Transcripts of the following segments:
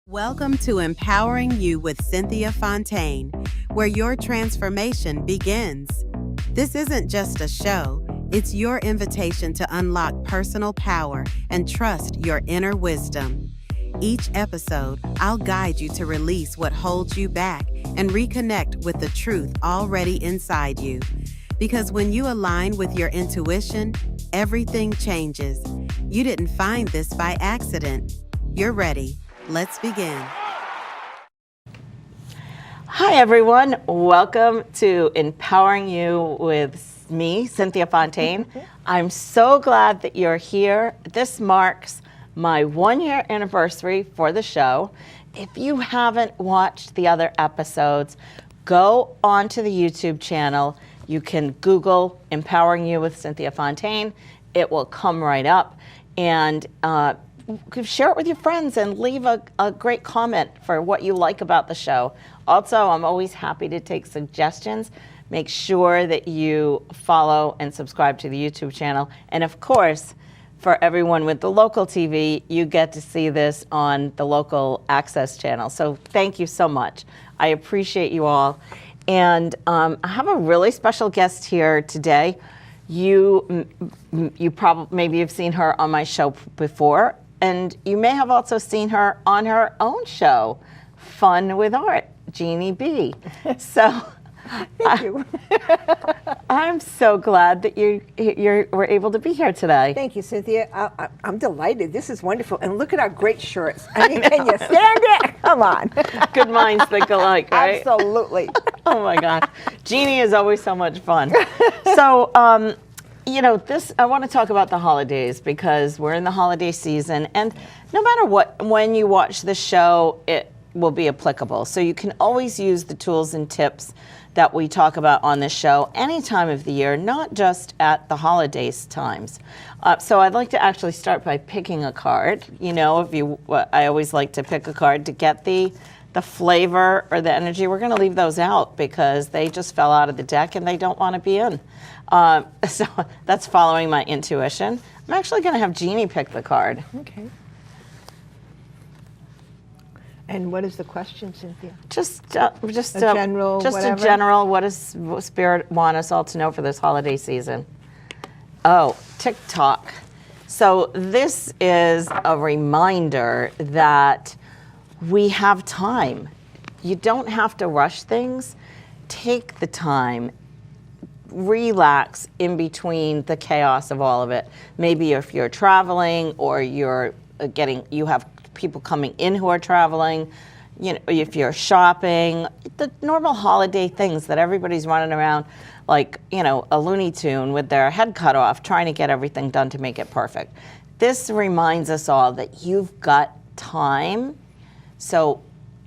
Welcome to Empowering You with Cynthia Fontaine, where your transformation begins. This isn't just a show, it's your invitation to unlock personal power and trust your inner wisdom. Each episode, I'll guide you to release what holds you back and reconnect with the truth already inside you. Because when you align with your intuition, everything changes. You didn't find this by accident. You're ready. Let's begin. Hi, everyone. Welcome to Empowering You with me, Cynthia Fontaine. I'm so glad that you're here. This marks my 1-year anniversary for the show. If you haven't watched the other episodes, go onto the YouTube channel. You can Google Empowering You with Cynthia Fontaine. It will come right up. And share it with your friends and leave a great comment for what you like about the show. Also, I'm always happy to take suggestions. Make sure that you follow and subscribe to the YouTube channel. And of course, for everyone with the local TV, you get to see this on the local access channel. So thank you so much. I appreciate you all. And I have a really special guest here today. You probably maybe have seen her on my show before. And you may have also seen her on her own show, Fun with Art, Jeannie B. So, Thank you. I'm so glad that you were able to be here today. Thank you, Cynthia. I'm delighted. This is wonderful. And look at our great shirts. I mean, can you stand it? Come on. Good minds think alike, right? Absolutely. Oh my gosh. Jeannie is always so much fun. So, I want to talk about the holidays because we're in the holiday season, and no matter when you watch the show, it will be applicable. So you can always use the tools and tips that we talk about on this show any time of the year, not just at the holidays times. So I'd like to actually start by picking a card. I always like to pick a card to get the flavor or the energy. We're going to leave those out because they just fell out of the deck and they don't want to be in. So that's following my intuition. I'm actually going to have Jeannie pick the card. Okay. And what is the question, Cynthia? Just general, just whatever? a general. What does Spirit want us all to know for this holiday season? Oh, TikTok. So this is a reminder that we have time. You don't have to rush things. Take the time. Relax in between the chaos of all of it. Maybe if you're traveling or you have people coming in who are traveling, if you're shopping, the normal holiday things that everybody's running around like, a Looney Tune with their head cut off, trying to get everything done to make it perfect. This reminds us all that you've got time. So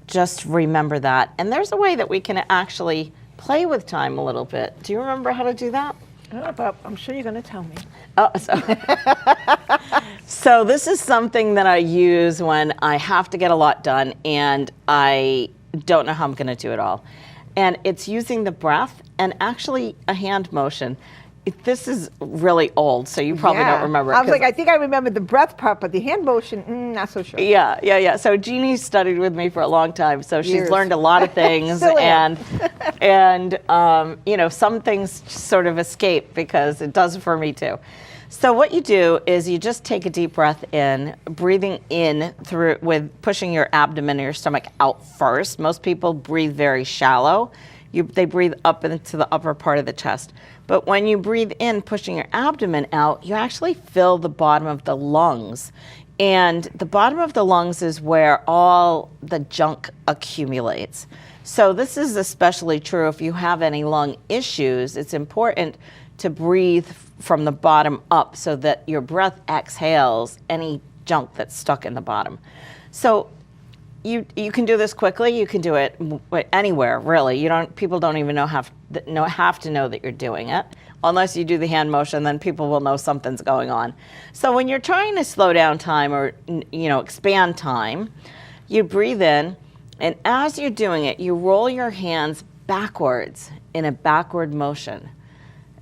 just remember that. And there's a way that we can actually play with time a little bit. Do you remember how to do that? Oh, but I'm sure you're going to tell me. Oh, so this is something that I use when I have to get a lot done and I don't know how I'm going to do it all. And it's using the breath and actually a hand motion. This is really old, so you probably don't remember it. I was like, I think I remember the breath part, but the hand motion, not so sure. Yeah. So Jeannie studied with me for a long time, so she's learned a lot of things, and some things sort of escape because it does for me too. So what you do is you just take a deep breath in, breathing in through with pushing your abdomen and your stomach out first. Most people breathe very shallow. They breathe up into the upper part of the chest. But when you breathe in, pushing your abdomen out, you actually fill the bottom of the lungs. And the bottom of the lungs is where all the junk accumulates. So this is especially true if you have any lung issues. It's important to breathe from the bottom up so that your breath exhales any junk that's stuck in the bottom. So you can do this quickly. You can do it anywhere, really. People don't even have to know that you're doing it. Unless you do the hand motion, then people will know something's going on. So when you're trying to slow down time or expand time, you breathe in, and as you're doing it, you roll your hands backwards in a backward motion.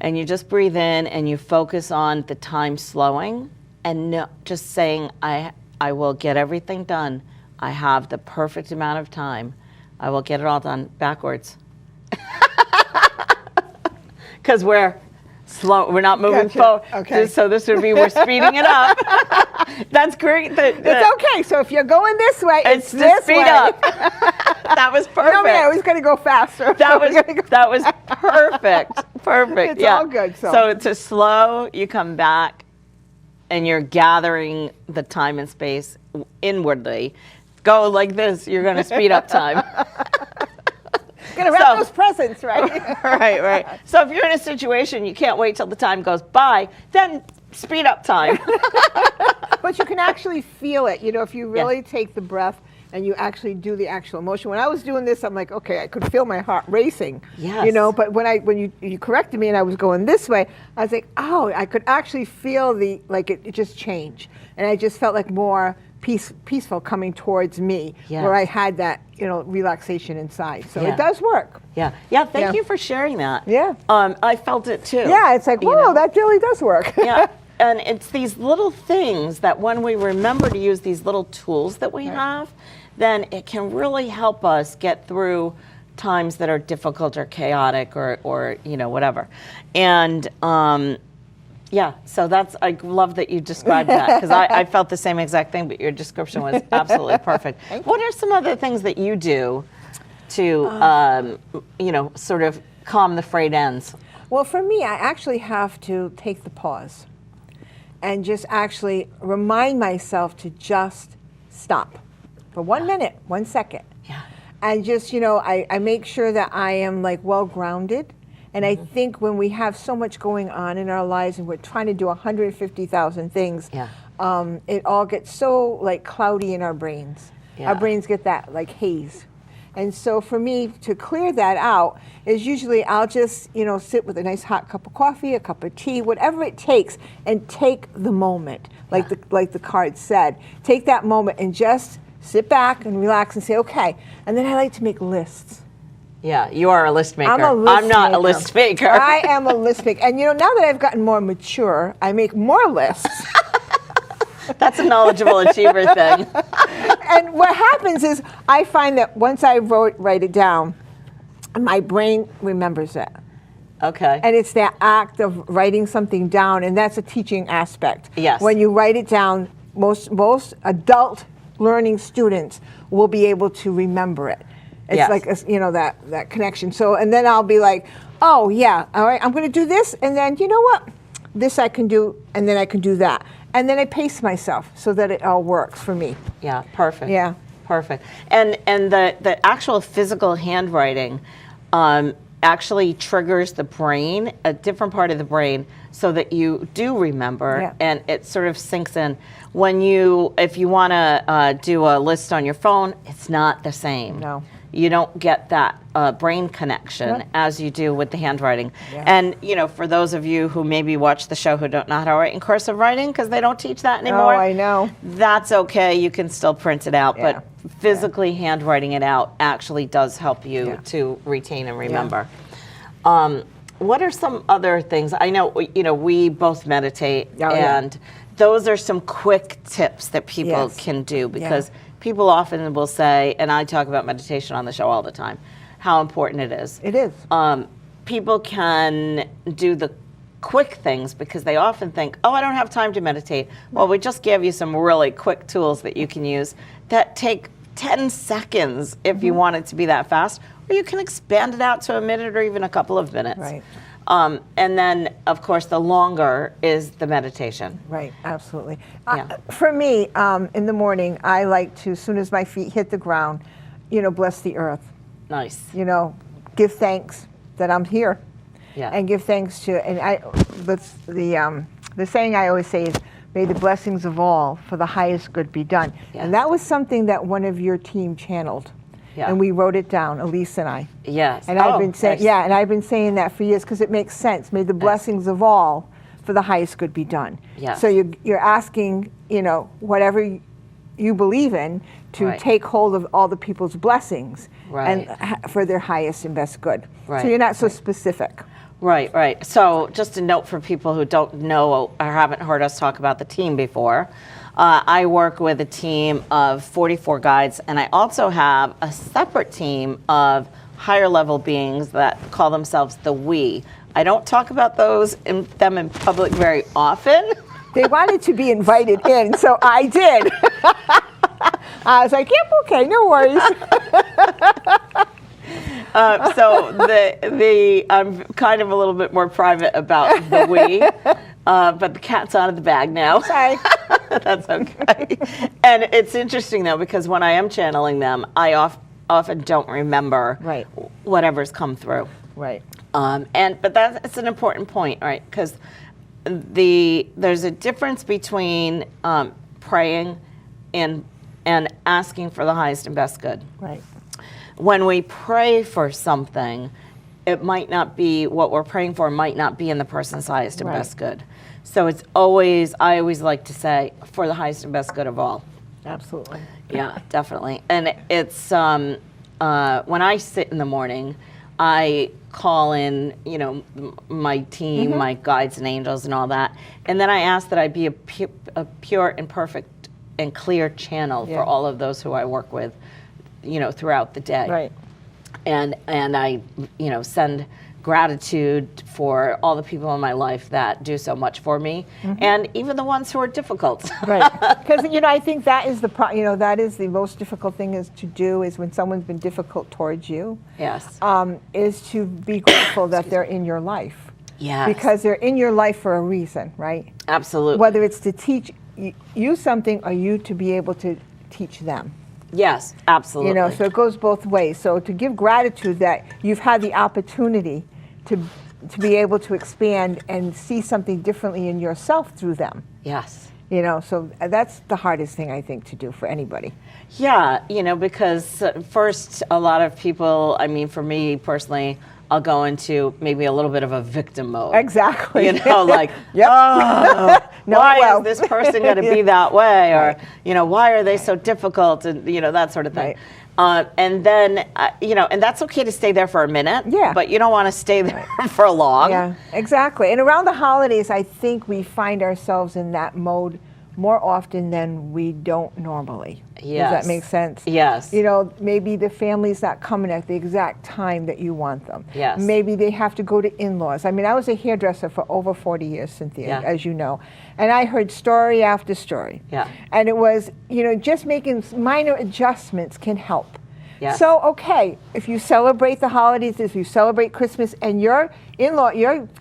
And you just breathe in and you focus on the time slowing and just saying, I will get everything done. I have the perfect amount of time. I will get it all done backwards. Because we're slow, we're not moving forward. Okay. So this would be, we're speeding it up. That's great. It's okay. So if you're going this way, it's to this speed way. up. That was perfect. No, I was going to go faster. That was perfect. Perfect. It's all good. So to slow, you come back, and you're gathering the time and space inwardly. Go like this. You're going to speed up time. Gonna wrap those presents, right? Right. So if you're in a situation you can't wait till the time goes by, then speed up time. But you can actually feel it. You know, if you really take the breath and you actually do the actual motion. When I was doing this, I'm like, okay, I could feel my heart racing. Yes. You know, but when you corrected me and I was going this way, I was like, oh, I could actually feel it just changed, and I just felt like more peaceful coming towards me, where I had that, relaxation inside. So it does work. Yeah. Thank you for sharing that. Yeah. I felt it too. Yeah, it's like, whoa, that really does work. Yeah. And it's these little things that when we remember to use these little tools that we have, then it can really help us get through times that are difficult or chaotic or whatever. And so I love that you described that, because I felt the same exact thing, but your description was absolutely perfect. What are some other things that you do to, sort of calm the frayed ends? Well, for me, I actually have to take the pause and just actually remind myself to just stop for 1 minute, 1 second. Yeah. And just, I make sure that I am well grounded. And I think when we have so much going on in our lives and we're trying to do 150,000 things, it all gets so cloudy in our brains. Yeah. Our brains get that haze. And so for me to clear that out is usually I'll just, sit with a nice hot cup of coffee, a cup of tea, whatever it takes, and take the moment, like the card said. Take that moment and just sit back and relax and say, okay. And then I like to make lists. Yeah, you are a list maker. I'm not a list maker. I am a list maker. And now that I've gotten more mature, I make more lists. That's a knowledgeable achiever thing. And what happens is I find that once I write it down, my brain remembers it. Okay. And it's that act of writing something down, and that's a teaching aspect. Yes. When you write it down, most adult learning students will be able to remember it. It's like that connection. So, and then I'll be like, oh yeah, all right, I'm going to do this, and then you know what, this I can do, and then I can do that, and then I pace myself so that it all works for me. Yeah, perfect. Yeah, perfect. And the actual physical handwriting actually triggers the brain, a different part of the brain, so that you do remember, and it sort of sinks in. If you want to do a list on your phone, it's not the same. No. You don't get that brain connection as you do with the handwriting. Yeah. And for those of you who maybe watch the show who don't know how to write in cursive writing because they don't teach that anymore. Oh, I know. That's okay. You can still print it out, but physically handwriting it out actually does help you to retain and remember. What are some other things? I know we both meditate, and those are some quick tips that people can do, because people often will say, and I talk about meditation on the show all the time, how important it is. It is. People can do the quick things because they often think, oh, I don't have time to meditate. Well, we just gave you some really quick tools that you can use that take 10 seconds if you want it to be that fast, or you can expand it out to a minute or even a couple of minutes. Right. And then, of course, the longer is the meditation. Right, absolutely. For me, in the morning, I like to, as soon as my feet hit the ground, bless the earth. Nice. Give thanks that I'm here. Yeah. And give thanks to, and the saying I always say is, may the blessings of all for the highest good be done. Yeah. And that was something that one of your team channeled. Yeah. And we wrote it down, Elise and I. Yes. And I've been saying, and I've been saying that for years because it makes sense. May the blessings of all for the highest good be done. Yes. So you're asking, whatever you believe in to take hold of all the people's blessings and for their highest and best good. Right. So you're not so specific. Right. So just a note for people who don't know or haven't heard us talk about the team before. I work with a team of 44 guides, and I also have a separate team of higher level beings that call themselves the We. I don't talk about them in public very often. They wanted to be invited in, so I did. I was like, yep, okay, no worries. So I'm kind of a little bit more private about the We, but the cat's out of the bag now. Sorry. That's okay. And it's interesting though, because when I am channeling them, I often don't remember Right. whatever's come through. Right. But that's an important point, right? Because there's a difference between praying and asking for the highest and best good. Right. When we pray for something, it might not be what we're praying for, might not be in the person's highest and Right. best good. So I always like to say, for the highest and best good of all. Absolutely. Yeah, definitely. And it's when I sit in the morning, I call in, my team, my guides and angels and all that, and then I ask that I be a pure and perfect and clear channel for all of those who I work with, throughout the day. Right. And I, send gratitude for all the people in my life that do so much for me, and even the ones who are difficult. Right. Because I think that is that is the most difficult thing to do is when someone's been difficult towards you. Yes. Is to be grateful that they're in your life. Yes. Because they're in your life for a reason, right? Absolutely. Whether it's to teach you something or you to be able to teach them. Yes, absolutely. So it goes both ways. So to give gratitude that you've had the opportunity to be able to expand and see something differently in yourself through them. Yes. So that's the hardest thing I think to do for anybody. Yeah, because first a lot of people, for me personally, I'll go into maybe a little bit of a victim mode. Exactly. Like, Yep. oh, No, why well. is this person going to be that way? Or, why are they so difficult? And, that sort of thing. Right. And then, and that's okay to stay there for a minute. Yeah. But you don't want to stay there for long. Yeah, exactly. And around the holidays, I think we find ourselves in that mode more often than we don't normally. Yes. Does that make sense? Yes. Maybe the family's not coming at the exact time that you want them. Yes. Maybe they have to go to in-laws. I was a hairdresser for over 40 years, Cynthia, as you know. And I heard story after story. Yeah. And it was, just making minor adjustments can help. Yes. So, okay, if you celebrate the holidays, if you celebrate Christmas, and your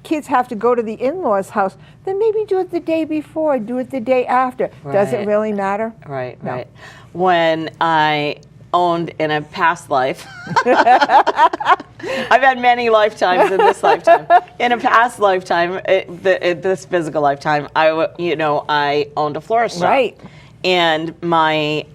kids have to go to the in-laws' house, then maybe do it the day before, do it the day after. Right. Does it really matter? Right, No. right. When I owned in a past life, I've had many lifetimes in this lifetime. In a past lifetime, this physical lifetime, I owned a florist shop. Right. And my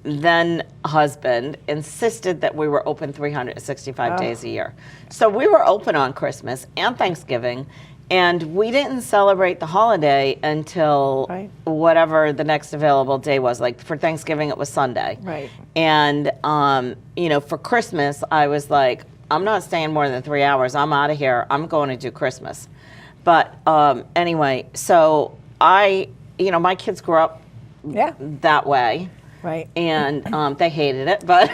then husband insisted that we were open 365 days a year. So we were open on Christmas and Thanksgiving, and we didn't celebrate the holiday until whatever the next available day was. Like for Thanksgiving, it was Sunday. Right. And, for Christmas, I was like, I'm not staying more than 3 hours. I'm out of here. I'm going to do Christmas. But anyway, so my kids grew up that way. Right. And they hated it, but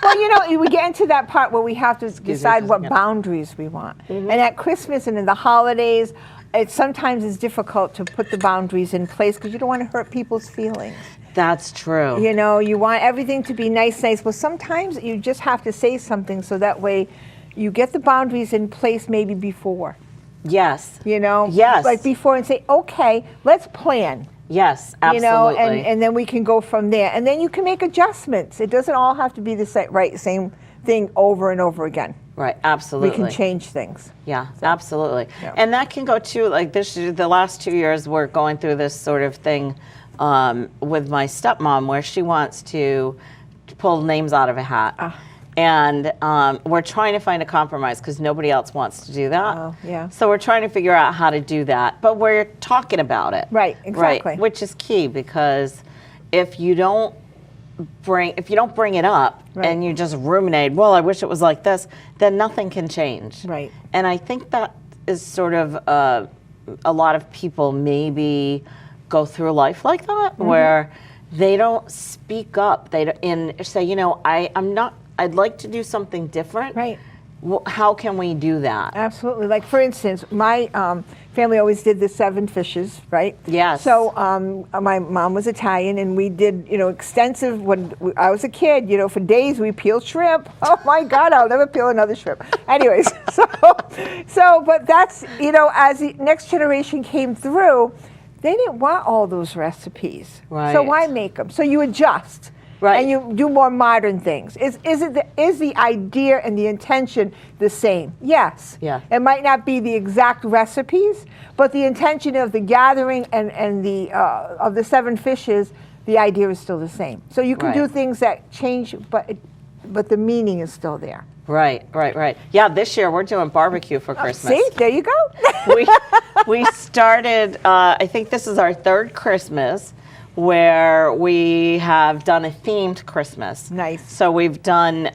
well, we get into that part where we have to decide what boundaries we want. And at Christmas and in the holidays, it sometimes is difficult to put the boundaries in place because you don't want to hurt people's feelings. That's true. You want everything to be nice. Well, sometimes you just have to say something so that way you get the boundaries in place maybe before. Yes. Yes. Like before and say, okay, let's plan. Yes, absolutely. And then we can go from there. And then you can make adjustments. It doesn't all have to be the same thing over and over again. Right, absolutely. We can change things. Yeah, absolutely. Yeah. And that can go too, like the last 2 years we're going through this sort of thing with my stepmom where she wants to pull names out of a hat. And we're trying to find a compromise because nobody else wants to do that. Oh, yeah. So we're trying to figure out how to do that, but we're talking about it. Right, exactly. Right, which is key because if you don't bring it up and you just ruminate, well, I wish it was like this, then nothing can change. Right. And I think that is sort of a lot of people maybe go through life like that, where they don't speak up. They don't, and say, you know, I'd like to do something different. Right. Well, how can we do that? Absolutely. Like, for instance, my family always did the 7 fishes, right? Yes. So my mom was Italian, and we did, you know, extensive, when I was a kid, you know, for days we peeled shrimp. Oh my God, I'll never peel another shrimp. Anyways, but that's, you know, as the next generation came through, they didn't want all those recipes. Right. So why make them? So you adjust. Right. And you do more modern things. Is the idea and the intention the same? Yes. Yeah. It might not be the exact recipes, but the intention of the gathering and the of the 7 fishes, the idea is still the same. So you can do things that change, but the meaning is still there. Right. Yeah, this year we're doing barbecue for Christmas. See, there you go. we started, I think this is our 3rd Christmas, where we have done a themed Christmas. Nice. So we've done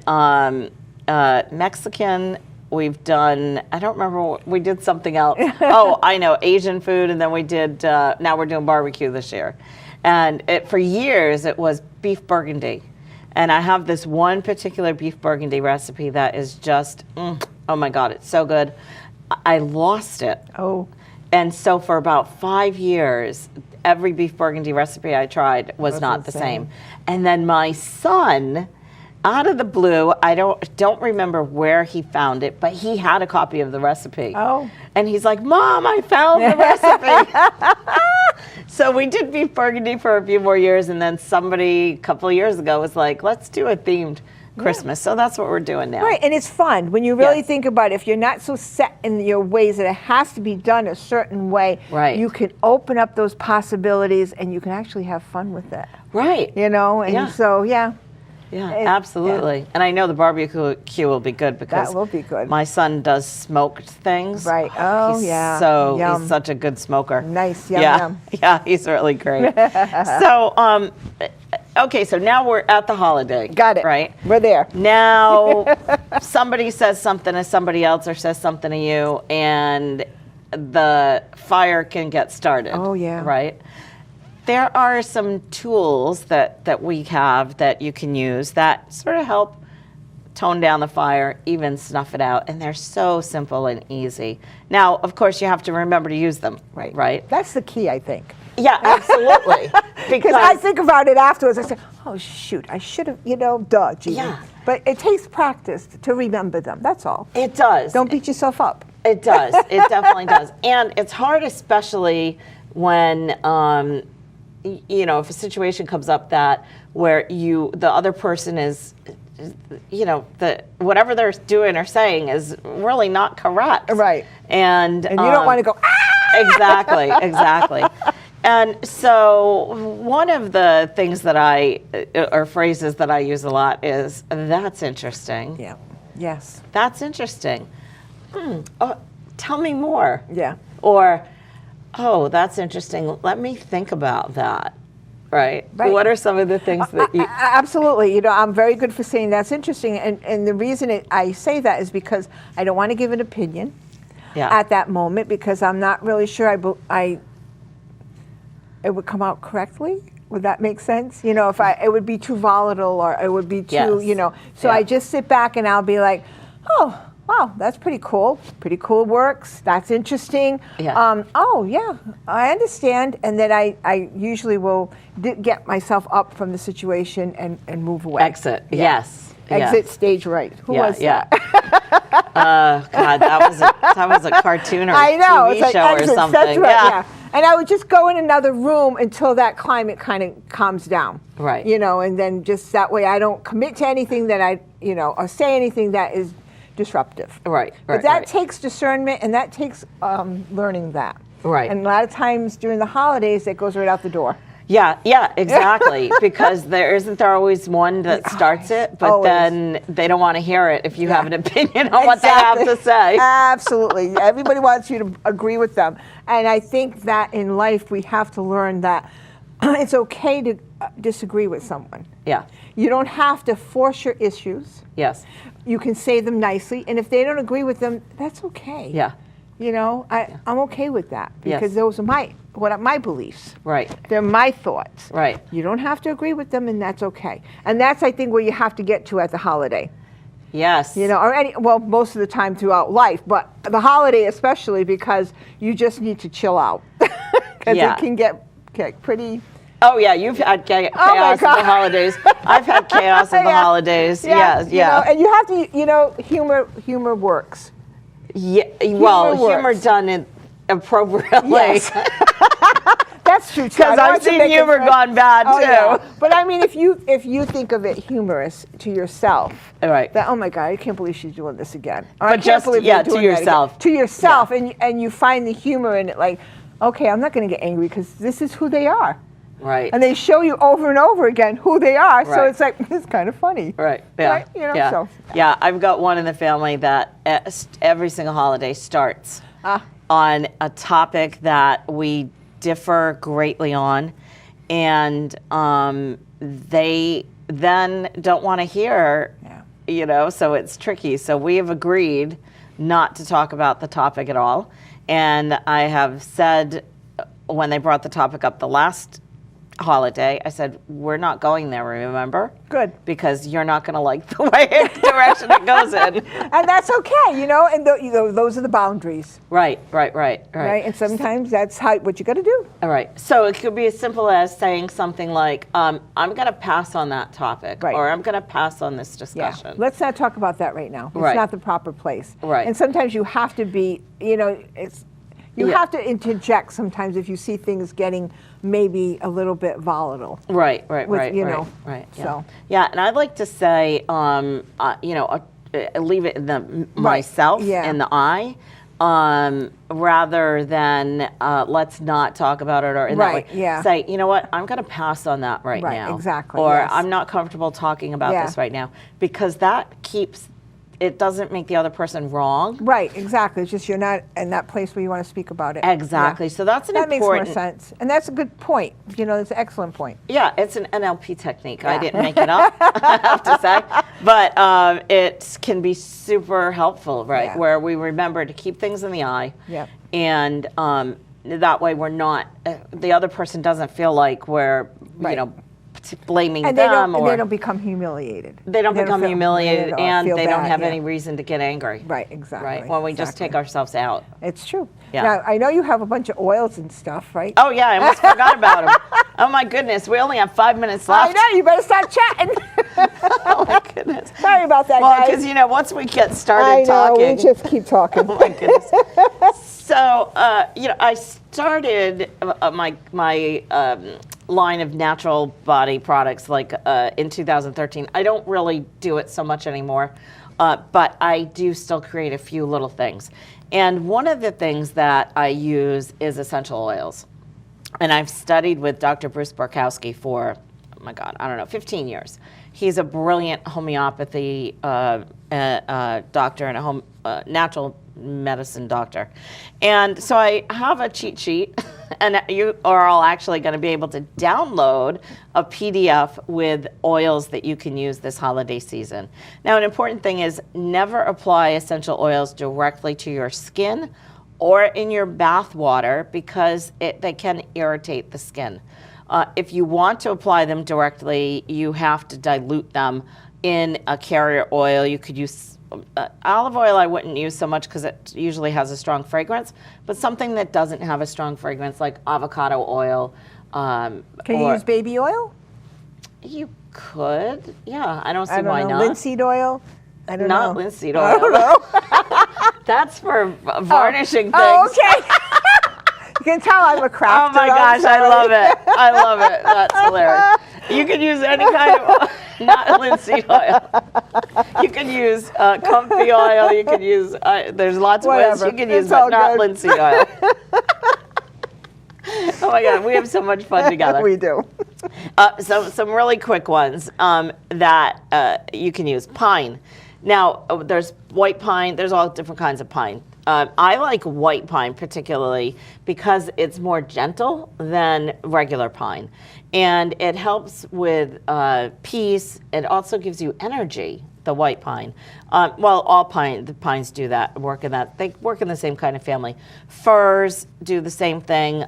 Mexican, we've done, I don't remember, we did something else. Oh, I know, Asian food, and then we did, now we're doing barbecue this year. And for years it was beef burgundy. And I have this one particular beef burgundy recipe that is just, oh my God, it's so good. I lost it. Oh. And so for about 5 years, every beef burgundy recipe I tried was not the same. And then my son, out of the blue, I don't remember where he found it, but he had a copy of the recipe. Oh. And he's like, Mom, I found the recipe. So we did beef burgundy for a few more years, and then somebody a couple of years ago was like, let's do a themed Christmas. So that's what we're doing now. Right, and it's fun when you really think about it. If you're not so set in your ways that it has to be done a certain way, you can open up those possibilities and you can actually have fun with it. Right. You know, and so, yeah. Yeah, absolutely. Yeah. And I know the barbecue will be good because that will be good. My son does smoked things. Right. Oh, He's such a good smoker. Nice. Yum, yum. Yeah, he's really great. So, okay, so now we're at the holiday. Got it. Right? We're there. Now, somebody says something to somebody else or says something to you, and the fire can get started. Oh, yeah. Right? There are some tools that we have that you can use that sort of help tone down the fire, even snuff it out, and they're so simple and easy. Now, of course, you have to remember to use them. Right? That's the key, I think. Yeah, absolutely. Because I think about it afterwards. I say, oh, shoot, I should have, duh, gee. Yeah. But it takes practice to remember them. That's all. It does. Don't beat yourself up. It does. It definitely does. And it's hard, especially when, if a situation comes up where the other person is, whatever they're doing or saying is really not correct. Right. And you don't want to go, ah! Exactly. And so one of the things or phrases that I use a lot is, that's interesting. Yeah. Yes. That's interesting. Oh, tell me more. Yeah. Or, oh, that's interesting. Let me think about that. Right. What are some of the things that you... Absolutely. I'm very good for saying that's interesting. And the reason I say that is because I don't want to give an opinion at that moment, because I'm not really sure it would come out correctly. Would that make sense? If it would be too volatile, or it would be too, So I just sit back and I'll be like, oh, wow, that's pretty cool. Pretty cool works. That's interesting. Yeah. Oh, yeah, I understand. And then I usually will get myself up from the situation and move away. Exit. Yes. Exit stage right. Who was that? God, that was a cartoon or I know, TV it's like show exit, or something. That's right, yeah. And I would just go in another room until that climate kind of calms down. Right. And then just that way I don't commit to anything that or say anything that is disruptive. Right. But that takes discernment, and that takes learning that. Right. And a lot of times during the holidays, it goes right out the door. Yeah, exactly. Because isn't there always one that starts it, but then they don't want to hear it if you have an opinion on what they have to say. Absolutely. Everybody wants you to agree with them. And I think that in life we have to learn that it's okay to disagree with someone. Yeah. You don't have to force your issues. Yes. You can say them nicely, and if they don't agree with them, that's okay. Yeah. You know, I'm okay with that because Yes. those are my beliefs. Right. They're my thoughts. Right. You don't have to agree with them, and that's okay. And that's, I think, where you have to get to at the holiday. Yes. You know, well, most of the time throughout life, but the holiday especially, because you just need to chill out. Because Yeah. it can get pretty. Oh yeah, you've had chaos at the holidays. I've had chaos at the holidays. Yeah, yeah. You know, and you have to, you know, humor works. Yeah. Well, humor works. done appropriately. Yes. That's true too. Because I've seen humor gone bad too. Yeah. But I mean, if you think of it humorous to yourself, Right. that, oh my God, I can't believe she's doing this again. Or, But I can't just- believe yeah, they're to doing that again. yourself. To yourself, and you find the humor in it. Like, okay, I'm not going to get angry because this is who they are. Right. And they show you over and over again who they are. So Right. it's like, it's kind of funny. Right. Yeah. Right? You know, yeah. so. Yeah. I've got one in the family that every single holiday starts on a topic that we differ greatly on, and they then don't want to hear. Yeah. You know, so it's tricky. So we have agreed not to talk about the topic at all, and I have said when they brought the topic up the last holiday, I said, we're not going there, remember? Good. Because you're not going to like the direction it goes in. And that's okay, you know, and those are the boundaries. Right. Right? And sometimes that's what you got to do. All right. So it could be as simple as saying something like, I'm going to pass on that topic, Right. or I'm going to pass on this Yeah. discussion. Let's not talk about that right now. It's Right. not the proper place. Right. And sometimes you have to be, you know, you Yeah. have to interject sometimes if you see things getting maybe a little bit volatile. Right, you know, right. Yeah. so. Yeah, and I'd like to say, you know, leave it in the myself yeah. in the I, rather than let's not talk about it or in that Right, way. yeah. Say, you know what, I'm going to pass on that right Right, now. exactly, Or yes. I'm not comfortable talking about Yeah. this right now, because that keeps. It doesn't make the other person wrong. Right, exactly. It's just you're not in that place where you want to speak about it. Exactly. Yeah. So that's an That makes important. more sense. And that's a good point. You know, it's an excellent point. Yeah, it's an NLP technique. I Yeah. didn't make it up, I have to say. But it can be super helpful, right? Yeah. Where we remember to keep things in the eye. Yep. And that way we're not, the other person doesn't feel like we're, Right. you know, blaming And them. they don't become humiliated. They don't become feel humiliated, or and feel they don't bad, have yeah. any reason to get angry. Right, exactly. Right? When we just take ourselves out. It's true. Yeah. Now, I know you have a bunch of oils and stuff, right? Oh, yeah, I almost forgot about them. Oh, my goodness. We only have 5 minutes I left. know, you better start chatting. Oh, my goodness. Sorry about that, Well, guys. because, you know, once we get started I know, talking. we just keep talking. Oh, my goodness. So, you know, I started my line of natural body products like in 2013. I don't really do it so much anymore, but I do still create a few little things. And one of the things that I use is essential oils. And I've studied with Dr. Bruce Barkowski for, oh my God, I don't know, 15 years. He's a brilliant homeopathy doctor and a natural medicine doctor. And so I have a cheat sheet, and you are all actually going to be able to download a PDF with oils that you can use this holiday season. Now, an important thing is never apply essential oils directly to your skin or in your bath water, because they can irritate the skin. If you want to apply them directly, you have to dilute them in a carrier oil. You could use olive oil. I wouldn't use so much because it usually has a strong fragrance, but something that doesn't have a strong fragrance like avocado oil. Can you use baby oil? You could, yeah. I don't see I don't why know, not. linseed oil? I don't know. Not linseed oil. That's for varnishing things. Oh, okay. You can tell I'm a crafter. Oh my gosh, I love it. I love it. That's hilarious. You could use any kind of oil, not linseed oil. You could use comfy oil. You could use, there's lots of oils you can use, but not linseed oil. Oh my God, we have so much fun together. We do. Some really quick ones that you can use. Pine. Now, there's white pine. There's all different kinds of pine. I like white pine particularly because it's more gentle than regular pine. And it helps with peace. It also gives you energy the white pine. Well, all the pines do that, work in that. They work in the same kind of family. Firs do the same thing,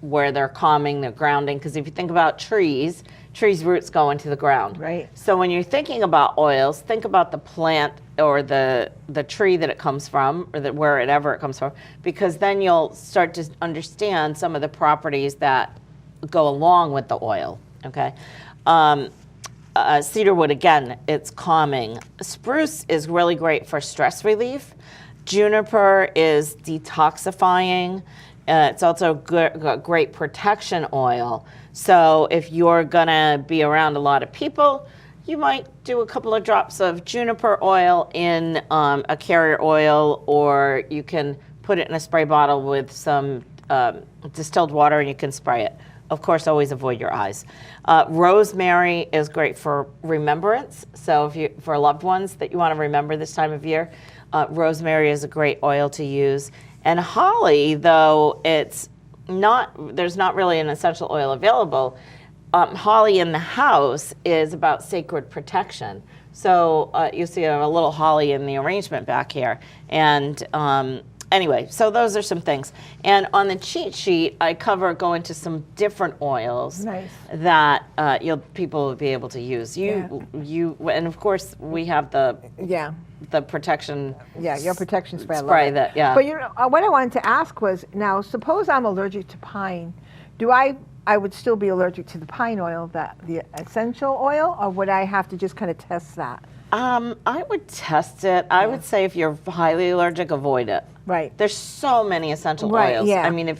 where they're calming, they're grounding, because if you think about trees' roots go into the ground. Right. So when you're thinking about oils, think about the plant or the tree that it comes from, or wherever it comes from, because then you'll start to understand some of the properties that go along with the oil, okay? Cedarwood, again, it's calming. Spruce is really great for stress relief. Juniper is detoxifying. It's also a great protection oil. So if you're gonna be around a lot of people, you might do a couple of drops of juniper oil in a carrier oil, or you can put it in a spray bottle with some distilled water and you can spray it. Of course, always avoid your eyes. Rosemary is great for remembrance. So for loved ones that you want to remember this time of year, rosemary is a great oil to use. And holly, though there's not really an essential oil available, holly in the house is about sacred protection. So you see a little holly in the arrangement back here. And anyway, so those are some things. And on the cheat sheet, I go into some different oils that people will be able to use. And of course we have the protection. Yeah, your protection spray. But what I wanted to ask was, now suppose I'm allergic to pine, I would still be allergic to the pine oil, the essential oil, or would I have to just kind of test that? I would test it. I would say if you're highly allergic, avoid it. Right. There's so many essential oils. Yeah. I mean,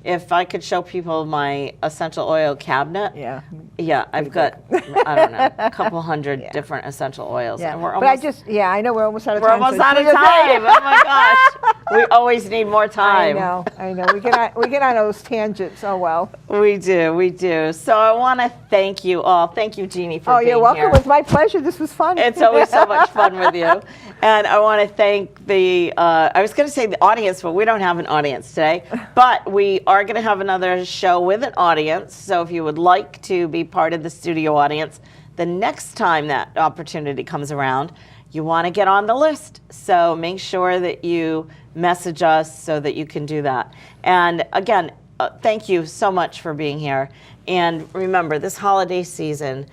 if I could show people my essential oil cabinet, I've got, I don't know, a couple hundred different essential oils. Yeah. And we're almost, I know we're almost out of time. We're almost out of time. Oh my gosh. We always need more time. I know. We get on those tangents. Oh well. We do. So I want to thank you all. Thank you, Jeannie, for being here. Oh, you're welcome. It was my pleasure. This was fun. It's always so much fun with you. And I want to thank I was going to say the audience, but we don't have an audience today. But we are going to have another show with an audience. So if you would like to be part of the studio audience, the next time that opportunity comes around, you want to get on the list. So make sure that you message us so that you can do that. And again, thank you so much for being here. And remember, this holiday season,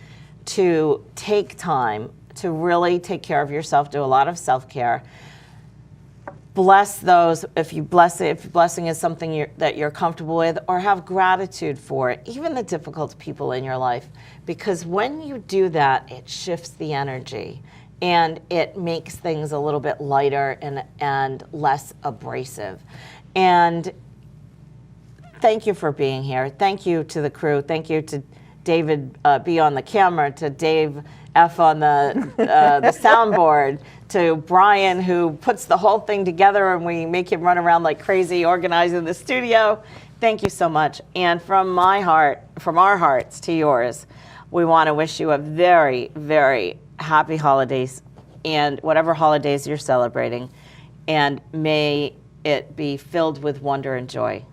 to take time to really take care of yourself, do a lot of self-care. Bless those, if blessing is something that you're comfortable with, or have gratitude for it, even the difficult people in your life. Because when you do that, it shifts the energy and it makes things a little bit lighter and less abrasive. And thank you for being here. Thank you to the crew. Thank you to David B on the camera, to Dave F on the soundboard, to Brian, who puts the whole thing together and we make him run around like crazy organizing the studio. Thank you so much. And from our hearts to yours, we want to wish you a very, very happy holidays, and whatever holidays you're celebrating, and may it be filled with wonder and joy.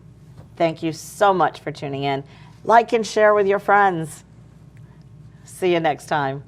Thank you so much for tuning in. Like and share with your friends. See you next time.